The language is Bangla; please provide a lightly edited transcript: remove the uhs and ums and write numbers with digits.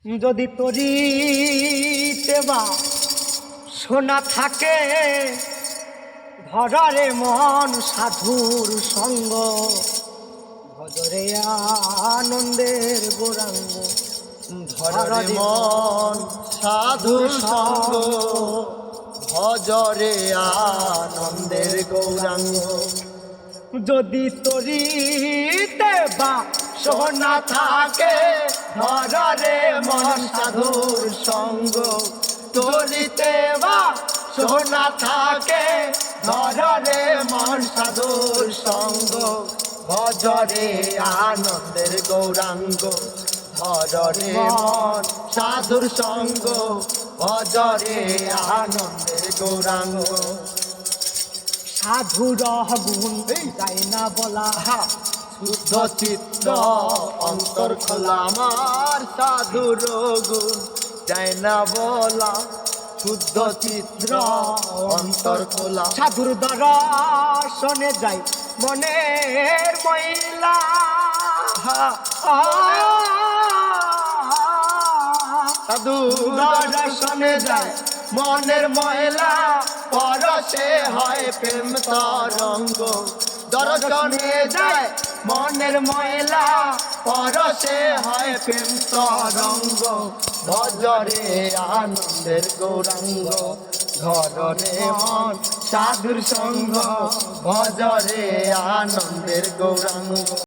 যদি তরিতে বা সোনা থাকে ধরারে মন সাধুর সঙ্গ ভজরে আনন্দের গোরাঙ্গ ধরারে মন সাধুর সঙ্গ ভজরে আনন্দের গৌরাঙ্গ। যদি তরিতে বা সোনা থাকে ধরারে মন সাধুর সঙ্গ তরিতে বা সোনা থাকে ধরারে মন সাধুর সঙ্গ ভজরে আনন্দের গৌরাঙ্গ। ধরে মন সাধুর সঙ্গ ভজরে আনন্দের গৌরাঙ্গ। সাধুর গুণ তাই না বলা শুদ্ধ চিত্ত অন্তর খোলা আমার সাধুর গুণ যায় না বলা। শুদ্ধ চিত্র অন্তর খোলা সাধুর দর্শনে যাই মনের মহিলা সাধুর দর্শনে যায় মনের ময়লা পরশে হয় প্রেম তরঙ্গ। দর্শনে যায় মনের ময়লা পরশে হয় প্রেম তরঙ্গ ভজরে আনন্দের গৌরাঙ্গ। ধরে মন সাধুর সঙ্গ ভজরে আনন্দের গৌরাঙ্গ।